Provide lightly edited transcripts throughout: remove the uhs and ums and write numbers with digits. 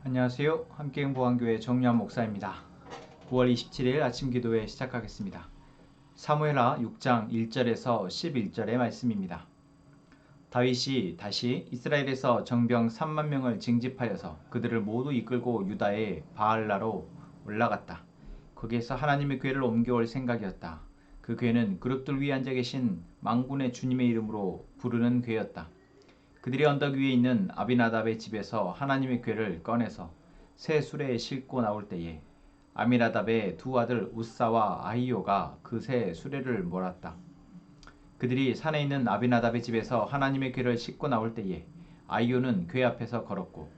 안녕하세요. 함께행보안교회 정유한 목사입니다. 9월 27일 아침 기도회 시작하겠습니다. 사무엘하 6장 1절에서 11절의 말씀입니다. 다윗이 다시 이스라엘에서 정병 3만 명을 징집하여서 그들을 모두 이끌고 유다의 바알라로 올라갔다. 거기에서 하나님의 궤를 옮겨올 생각이었다. 그 궤는 그룹들 위에 앉아 계신 만군의 주님의 이름으로 부르는 궤였다. 그들이 언덕 위에 있는 아비나답의 집에서 하나님의 궤를 꺼내서 새 수레에 싣고 나올 때에 아미나답의 두 아들 우사와 아히요가 그 새 수레를 몰았다. 그들이 산에 있는 아비나답의 집에서 하나님의 궤를 싣고 나올 때에 아히요는 궤 앞에서 걸었고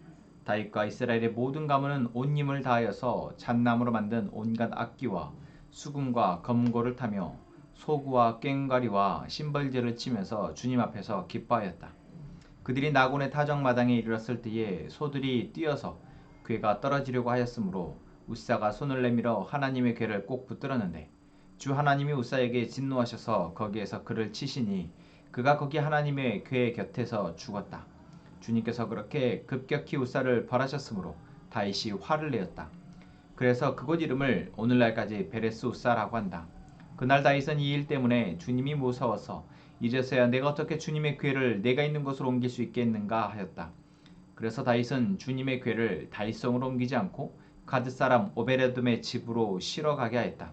다윗과 이스라엘의 모든 가문은 온 힘을 다하여서 잣나무로 만든 온갖 악기와 수금과 검고를 타며 소구와 꽹과리와 심벌제를 치면서 주님 앞에서 기뻐하였다. 그들이 나곤의 타정마당에 이르렀을 때에 소들이 뛰어서 궤가 떨어지려고 하였으므로 우사가 손을 내밀어 하나님의 궤를 꼭 붙들었는데 주 하나님이 우사에게 진노하셔서 거기에서 그를 치시니 그가 거기 하나님의 궤 곁에서 죽었다. 주님께서 그렇게 급격히 우사를 벌하셨으므로 다윗이 화를 내었다. 그래서 그곳 이름을 오늘날까지 베레스 우사라고 한다. 그날 다윗은 이 일 때문에 주님이 무서워서 이제서야 내가 어떻게 주님의 궤를 내가 있는 곳으로 옮길 수 있겠는가 하였다. 그래서 다윗은 주님의 궤를 다윗성으로 옮기지 않고 가드 사람 오베레돔의 집으로 실어 가게 하였다.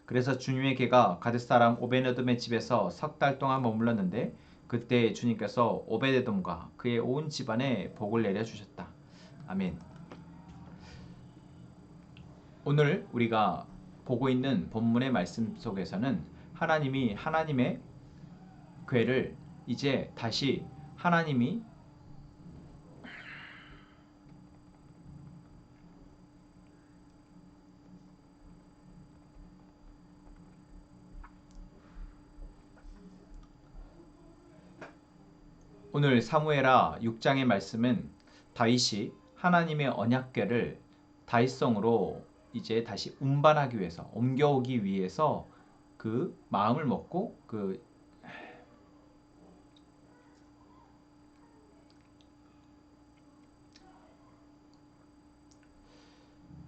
그래서 주님의 궤가 가드 사람 오베레돔의 집에서 석 달 동안 머물렀는데 그때 주님께서 오베데돔과 그의 온 집안에 복을 내려주셨다. 아멘. 오늘 우리가 보고 있는 본문의 말씀 속에서는 하나님이 하나님의 궤를 이제 다시 하나님이 오늘 사무엘하 6장의 말씀은 다윗이 하나님의 언약궤를 다윗성으로 이제 다시 운반하기 위해서 옮겨오기 위해서 그 마음을 먹고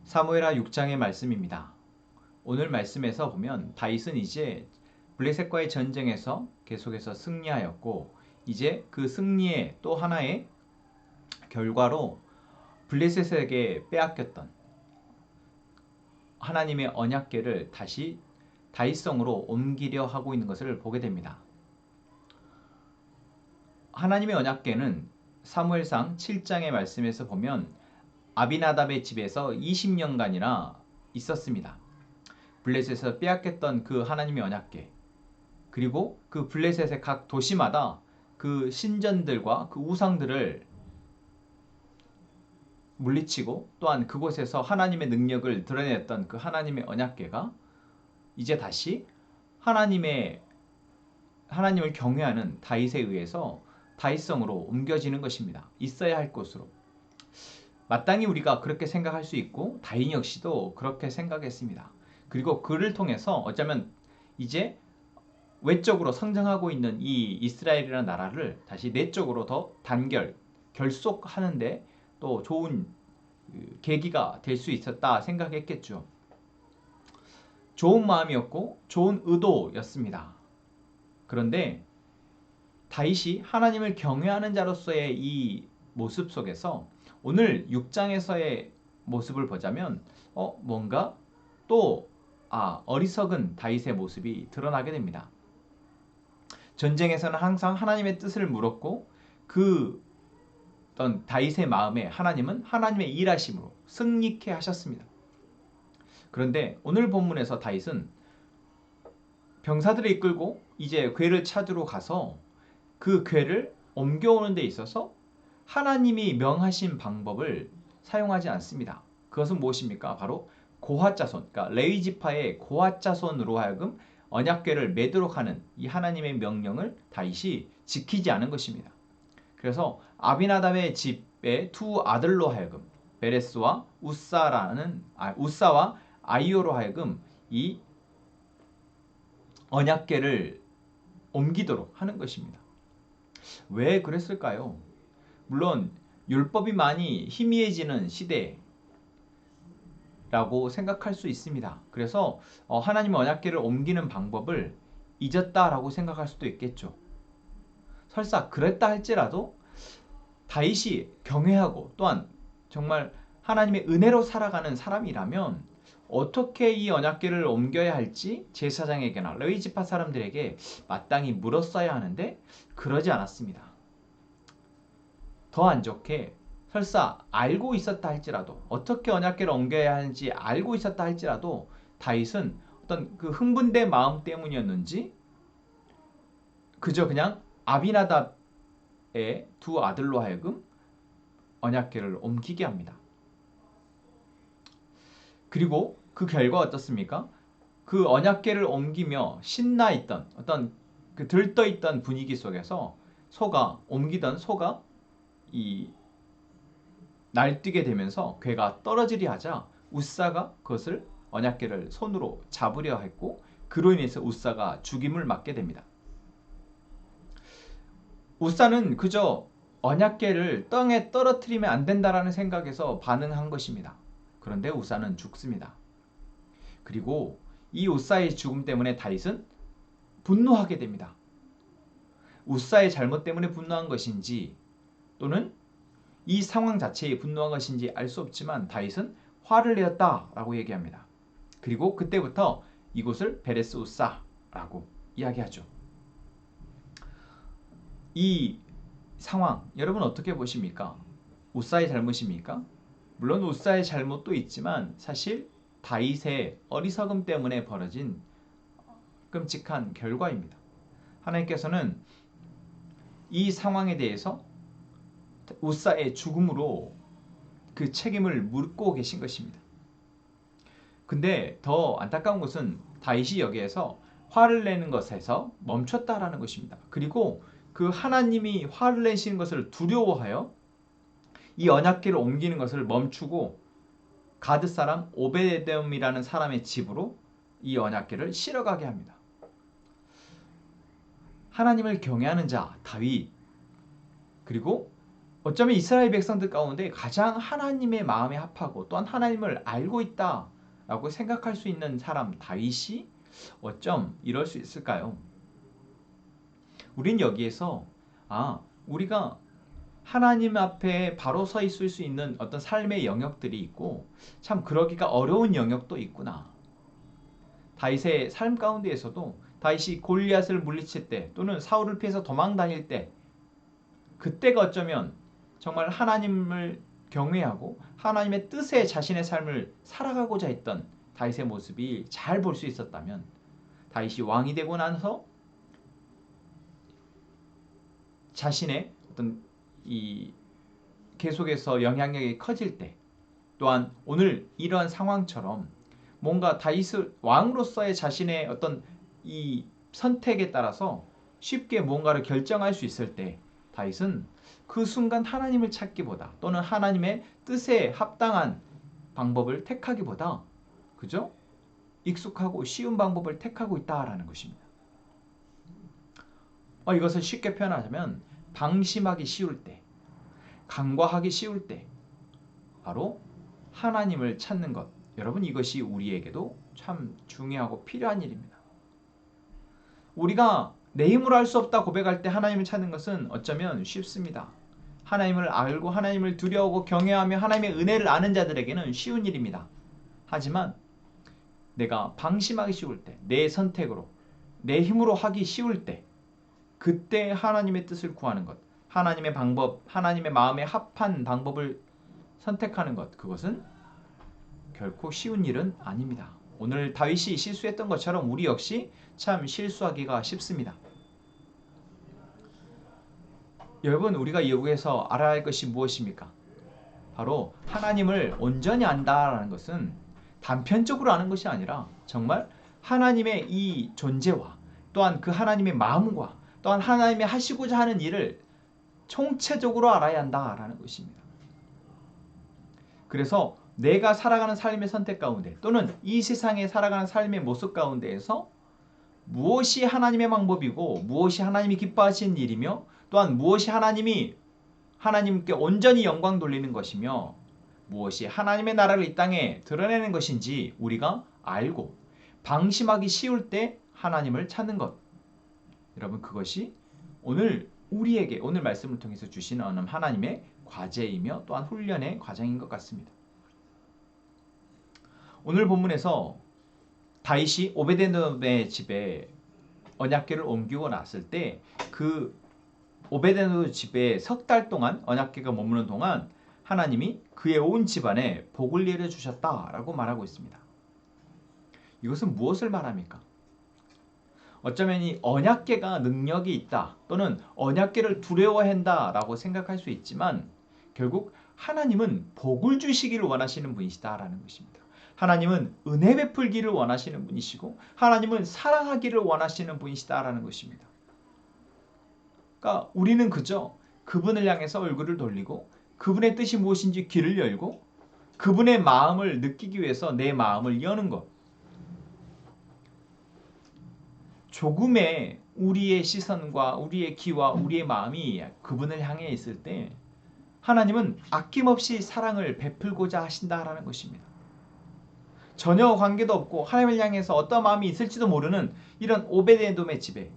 사무엘하 6장의 말씀입니다. 오늘 말씀에서 보면 다윗은 이제 블레셋과의 전쟁에서 계속해서 승리하였고 이제 그 승리의 또 하나의 결과로 블레셋에게 빼앗겼던 하나님의 언약궤를 다시 다윗성으로 옮기려 하고 있는 것을 보게 됩니다. 하나님의 언약궤는 사무엘상 7장의 말씀에서 보면 아비나답의 집에서 20년간이나 있었습니다. 블레셋에서 빼앗겼던 그 하나님의 언약궤, 그리고 그 블레셋의 각 도시마다 그 신전들과 그 우상들을 물리치고 또한 그곳에서 하나님의 능력을 드러냈던 그 하나님의 언약궤가 이제 다시 하나님을 경외하는 다윗에 의해서 다윗성으로 옮겨지는 것입니다. 있어야 할 곳으로. 마땅히 우리가 그렇게 생각할 수 있고 다윗 역시도 그렇게 생각했습니다. 그리고 그를 통해서 어쩌면 이제 외적으로 성장하고 있는 이 이스라엘이라는 나라를 다시 내적으로 더 결속하는데 또 좋은 계기가 될 수 있었다 생각했겠죠. 좋은 마음이었고 좋은 의도였습니다. 그런데 다윗이 하나님을 경외하는 자로서의 이 모습 속에서 오늘 6장에서의 모습을 보자면 뭔가 또 어리석은 다윗의 모습이 드러나게 됩니다. 전쟁에서는 항상 하나님의 뜻을 물었고 그 어떤 다윗의 마음에 하나님은 하나님의 일하심으로 승리케 하셨습니다. 그런데 오늘 본문에서 다윗은 병사들을 이끌고 이제 궤를 찾으러 가서 그 궤를 옮겨오는 데 있어서 하나님이 명하신 방법을 사용하지 않습니다. 그것은 무엇입니까? 바로 고핫자손, 그러니까 레위지파의 고핫자손으로 하여금 언약궤를 매도록 하는 이 하나님의 명령을 다윗이 지키지 않은 것입니다. 그래서 아비나답의 집의 두 아들로 하여금 베레스와 우사와 아히요로 하여금 이 언약궤를 옮기도록 하는 것입니다. 왜 그랬을까요? 물론 율법이 많이 희미해지는 시대라고 생각할 수 있습니다. 그래서 하나님의 언약궤를 옮기는 방법을 잊었다라고 생각할 수도 있겠죠. 설사 그랬다 할지라도 다윗이 경외하고 또한 정말 하나님의 은혜로 살아가는 사람이라면 어떻게 이 언약궤를 옮겨야 할지 제사장에게나 레위 지파 사람들에게 마땅히 물었어야 하는데 그러지 않았습니다. 더 안 좋게 설사 알고 있었다 할지라도 어떻게 언약궤를 옮겨야 하는지 알고 있었다 할지라도 다윗은 어떤 그 흥분된 마음 때문이었는지 그저 그냥 아비나답의 두 아들로 하여금 언약궤를 옮기게 합니다. 그리고 그 결과 어떻습니까? 그 언약궤를 옮기며 신나 있던 어떤 그 들떠 있던 분위기 속에서 옮기던 소가 이 날뛰게 되면서 궤가 떨어지려 하자 우사가 그것을 언약궤를 손으로 잡으려 했고 그로 인해서 우사가 죽임을 맞게 됩니다. 우사는 그저 언약궤를 땅에 떨어뜨리면 안 된다라는 생각에서 반응한 것입니다. 그런데 우사는 죽습니다. 그리고 이 우사의 죽음 때문에 다윗은 분노하게 됩니다. 우사의 잘못 때문에 분노한 것인지 또는 이 상황 자체에 분노한 것인지 알 수 없지만 다윗은 화를 내었다라고 얘기합니다. 그리고 그때부터 이곳을 베레스 우사라고 이야기하죠. 이 상황 여러분 어떻게 보십니까? 우사의 잘못입니까? 물론 우사의 잘못도 있지만 사실 다윗의 어리석음 때문에 벌어진 끔찍한 결과입니다. 하나님께서는 이 상황에 대해서 우사의 죽음으로 그 책임을 묻고 계신 것입니다. 근데 더 안타까운 것은 다윗이 여기에서 화를 내는 것에서 멈췄다라는 것입니다. 그리고 그 하나님이 화를 내시는 것을 두려워하여 이 언약궤를 옮기는 것을 멈추고 가드 사람 오베데돔이라는 사람의 집으로 이 언약궤를 실어가게 합니다. 하나님을 경외하는 자 다윗 그리고 어쩌면 이스라엘 백성들 가운데 가장 하나님의 마음에 합하고 또한 하나님을 알고 있다라고 생각할 수 있는 사람 다윗이 어쩜 이럴 수 있을까요? 우린 여기에서 우리가 하나님 앞에 바로 서 있을 수 있는 어떤 삶의 영역들이 있고 참 그러기가 어려운 영역도 있구나. 다윗의 삶 가운데에서도 다윗이 골리앗을 물리칠 때 또는 사울을 피해서 도망 다닐 때 그때가 어쩌면 정말 하나님을 경외하고 하나님의 뜻에 자신의 삶을 살아가고자 했던 다윗의 모습이 잘 볼 수 있었다면 다윗이 왕이 되고 나서 자신의 어떤 이 계속해서 영향력이 커질 때 또한 오늘 이러한 상황처럼 뭔가 다윗을 왕으로서의 자신의 어떤 이 선택에 따라서 쉽게 뭔가를 결정할 수 있을 때 다윗은 그 순간 하나님을 찾기보다 또는 하나님의 뜻에 합당한 방법을 택하기보다 그죠? 익숙하고 쉬운 방법을 택하고 있다라는 것입니다. 이것을 쉽게 표현하자면 방심하기 쉬울 때, 간과하기 쉬울 때 바로 하나님을 찾는 것. 여러분 이것이 우리에게도 참 중요하고 필요한 일입니다. 우리가 내 힘으로 할 수 없다 고백할 때 하나님을 찾는 것은 어쩌면 쉽습니다. 하나님을 알고 하나님을 두려워하고 경외하며 하나님의 은혜를 아는 자들에게는 쉬운 일입니다. 하지만 내가 방심하기 쉬울 때, 내 선택으로, 내 힘으로 하기 쉬울 때 그때 하나님의 뜻을 구하는 것, 하나님의 방법, 하나님의 마음에 합한 방법을 선택하는 것, 그것은 결코 쉬운 일은 아닙니다. 오늘 다윗이 실수했던 것처럼 우리 역시 참 실수하기가 쉽습니다. 여러분 우리가 여기에서 알아야 할 것이 무엇입니까? 바로 하나님을 온전히 안다라는 것은 단편적으로 아는 것이 아니라 정말 하나님의 이 존재와 또한 그 하나님의 마음과 또한 하나님이 하시고자 하는 일을 총체적으로 알아야 한다라는 것입니다. 그래서 내가 살아가는 삶의 선택 가운데 또는 이 세상에 살아가는 삶의 모습 가운데에서 무엇이 하나님의 방법이고 무엇이 하나님이 기뻐하시는 일이며 또한 무엇이 하나님이 하나님께 온전히 영광 돌리는 것이며 무엇이 하나님의 나라를 이 땅에 드러내는 것인지 우리가 알고 방심하기 쉬울 때 하나님을 찾는 것. 여러분 그것이 오늘 우리에게 오늘 말씀을 통해서 주시는 하나님의 과제이며 또한 훈련의 과정인 것 같습니다. 오늘 본문에서 다윗이 오베데돔의 집에 언약궤를 옮기고 났을 때 그 오베데돔 집에 석 달 동안 언약궤가 머무는 동안 하나님이 그의 온 집안에 복을 내려주셨다라고 말하고 있습니다. 이것은 무엇을 말합니까? 어쩌면 이 언약궤가 능력이 있다 또는 언약궤를 두려워한다라고 생각할 수 있지만 결국 하나님은 복을 주시기를 원하시는 분이시다라는 것입니다. 하나님은 은혜 베풀기를 원하시는 분이시고 하나님은 사랑하기를 원하시는 분이시다라는 것입니다. 그러니까 우리는 그저 그분을 향해서 얼굴을 돌리고 그분의 뜻이 무엇인지 귀를 열고 그분의 마음을 느끼기 위해서 내 마음을 여는 것. 조금의 우리의 시선과 우리의 귀와 우리의 마음이 그분을 향해 있을 때 하나님은 아낌없이 사랑을 베풀고자 하신다라는 것입니다. 전혀 관계도 없고 하나님을 향해서 어떤 마음이 있을지도 모르는 이런 오베데돔의 집에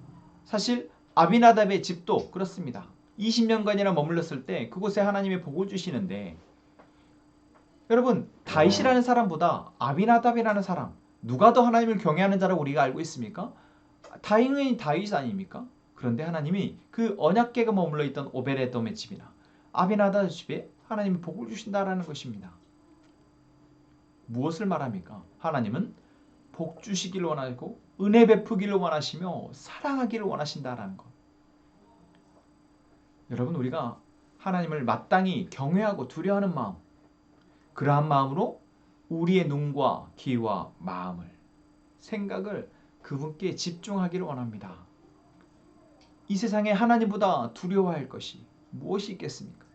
사실 아비나답의 집도 그렇습니다. 20년간이나 머물렀을 때 그곳에 하나님의 복을 주시는데 여러분 다윗이라는 사람보다 아비나답이라는 사람 누가 더 하나님을 경외하는 자라고 우리가 알고 있습니까? 당연히 다윗 아닙니까? 그런데 하나님이 그 언약궤가 머물러 있던 오베데돔의 집이나 아비나답의 집에 하나님이 복을 주신다라는 것입니다. 무엇을 말합니까? 하나님은 복 주시기를 원하고 은혜 베푸기를 원하시며 사랑하기를 원하신다라는 것. 여러분 우리가 하나님을 마땅히 경외하고 두려워하는 마음 그러한 마음으로 우리의 눈과 귀와 마음을 생각을 그분께 집중하기를 원합니다. 이 세상에 하나님보다 두려워할 것이 무엇이 있겠습니까?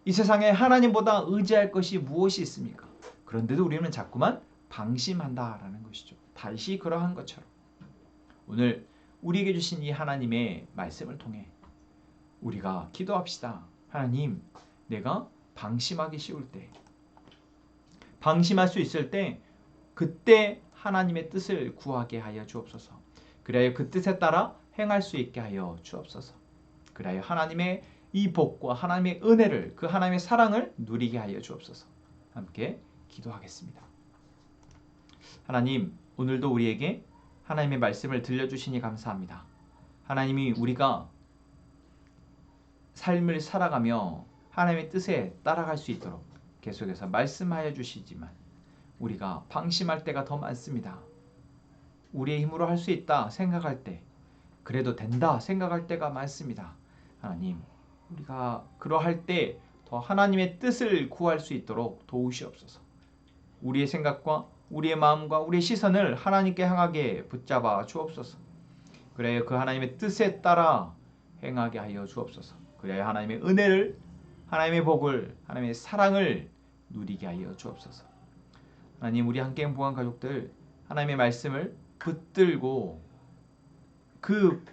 이 세상에 하나님보다 의지할 것이 무엇이 있습니까? 그런데도 우리는 자꾸만 방심한다라는 것이죠. 다윗이 그러한 것처럼 오늘 우리에게 주신 이 하나님의 말씀을 통해 우리가 기도합시다. 하나님, 내가 방심하기 쉬울 때, 방심할 수 있을 때 그때 하나님의 뜻을 구하게 하여 주옵소서. 그래야 그 뜻에 따라 행할 수 있게 하여 주옵소서. 그래야 하나님의 이 복과 하나님의 은혜를 그 하나님의 사랑을 누리게 하여 주옵소서. 함께 기도하겠습니다. 하나님, 오늘도 우리에게 하나님의 말씀을 들려주시니 감사합니다. 하나님이 우리가 삶을 살아가며 하나님의 뜻에 따라갈 수 있도록 계속해서 말씀하여 주시지만 우리가 방심할 때가 더 많습니다. 우리의 힘으로 할 수 있다 생각할 때 그래도 된다 생각할 때가 많습니다. 하나님, 우리가 그러할 때 더 하나님의 뜻을 구할 수 있도록 도우시옵소서. 우리의 생각과 우리의 마음과 우리의 시선을 하나님께 향하게 붙잡아 주옵소서. 그래야 그 하나님의 뜻에 따라 행하게 하여 주옵소서. 그래야 하나님의 은혜를, 하나님의 복을, 하나님의 사랑을 누리게 하여 주옵소서. 하나님, 우리 함께 행복한 가족들 하나님의 말씀을 붙들고 그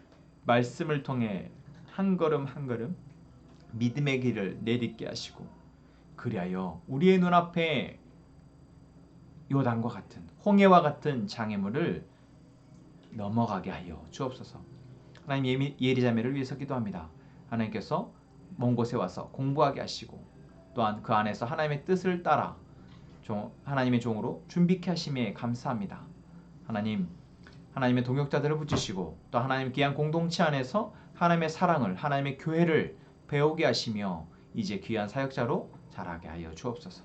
말씀을 통해 한 걸음 한 걸음 믿음의 길을 내딛게 하시고 그리하여 우리의 눈앞에 요단과 같은 홍해와 같은 장애물을 넘어가게 하여 주옵소서. 하나님, 예리자매를 위해서 기도합니다. 하나님께서 먼 곳에 와서 공부하게 하시고 또한 그 안에서 하나님의 뜻을 따라 하나님의 종으로 준비케 하심에 감사합니다. 하나님, 하나님의 동역자들을 붙이시고 또 하나님 귀한 공동체 안에서 하나님의 사랑을, 하나님의 교회를 배우게 하시며 이제 귀한 사역자로 자라게 하여 주옵소서.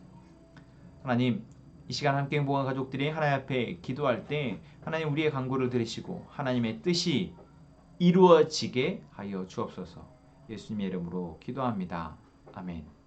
하나님, 이 시간 함께 행복한 가족들이 하나님 앞에 기도할 때 하나님 우리의 간구를 들으시고 하나님의 뜻이 이루어지게 하여 주옵소서. 예수님의 이름으로 기도합니다. 아멘.